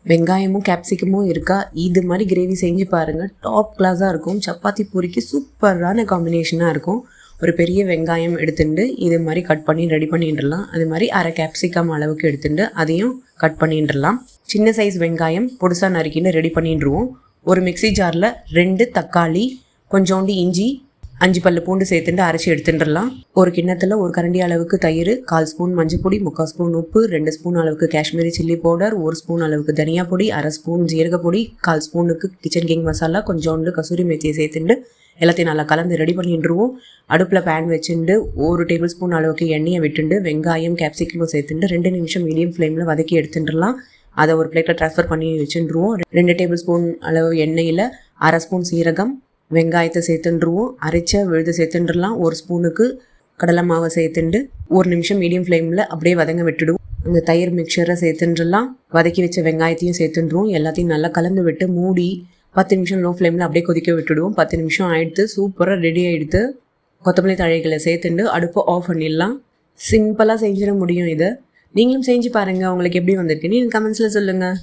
வெங்காயமும் கேப்சிகமும் இருக்கா, இது மாதிரி கிரேவி செஞ்சு பாருங்கள். டாப் கிளாஸாக இருக்கும். சப்பாத்தி பூரிக்கு சூப்பரான காம்பினேஷனாக இருக்கும். ஒரு பெரிய வெங்காயம் எடுத்துட்டு இது மாதிரி கட் பண்ணி ரெடி பண்ணிட்டுலாம். அது மாதிரி அரை கேப்சிகம் அளவுக்கு எடுத்துட்டு அதையும் கட் பண்ணிட்டுலாம். சின்ன சைஸ் வெங்காயம் பொடுசாக நறுக்கின்னு ரெடி பண்ணிட்டுருவோம். ஒரு மிக்சி ஜாரில் 2 தக்காளி, கொஞ்சோண்டு இஞ்சி, 5 பல்லு பூண்டு சேர்த்துட்டு அரைச்சி எடுத்துட்டுலாம். ஒரு கிண்ணத்தில் ஒரு கரண்டி அளவுக்கு தயிர், 1/4 ஸ்பூன் மஞ்சள் பொடி, 3/4 ஸ்பூன் உப்பு, 2 ஸ்பூன் அளவுக்கு காஷ்மீரி சில்லி பவுடர், 1 ஸ்பூன் அளவுக்கு தனியா பொடி, 1/2 ஸ்பூன் ஜீரக பொடி, 1/4 ஸ்பூனுக்கு கிச்சன் கிங் மசாலா, கொஞ்சோண்டு கசூரி மேத்தியை சேர்த்துட்டு எல்லாத்தையும் நல்லா கலந்து ரெடி பண்ணிட்டுருவோம். அடுப்பில் பேன் வச்சுட்டு 1 டேபிள் ஸ்பூன் அளவுக்கு எண்ணெயை விட்டுண்டு வெங்காயம் கேப்சிகமும் சேர்த்துட்டு 2 நிமிஷம் மீடியம் ஃப்ளேமில் வதக்கி எடுத்துட்டுலாம். அதை ஒரு பிளேட்டில் ட்ரான்ஸ்ஃபர் பண்ணி வச்சுட்டுருவோம். 2 டேபிள் ஸ்பூன் அளவு எண்ணெயில் 1/2 ஸ்பூன் சீரகம், வெங்காயத்தை சேர்த்துட்டுருவோம். அரைச்ச விழுது சேர்த்துட்டுலாம். 1 ஸ்பூனுக்கு கடலை மாவை சேர்த்துட்டு 1 நிமிஷம் மீடியம் ஃப்ளேமில் அப்படியே வதங்க விட்டுடுவோம். அந்த தயிர் மிக்சரை சேர்த்துட்டுலாம். வதக்கி வச்ச வெங்காயத்தையும் சேர்த்துட்டுருவோம். எல்லாத்தையும் நல்லா கலந்து விட்டு மூடி 10 நிமிஷம் லோ ஃப்ளேமில் அப்படியே கொதிக்க விட்டுடுவோம். 10 நிமிஷம் ஆகிடுத்து, சூப்பராக ரெடி ஆகிடுத்து. கொத்தமல்லி தழைகளை சேர்த்துட்டு அடுப்பை ஆஃப் பண்ணிடலாம். சிம்பிளாக செஞ்சிட முடியும். இதை நீங்களும் செஞ்சு பாருங்கள். உங்களுக்கு எப்படி வந்திருக்குன்னு கமெண்ட்ஸில் சொல்லுங்கள்.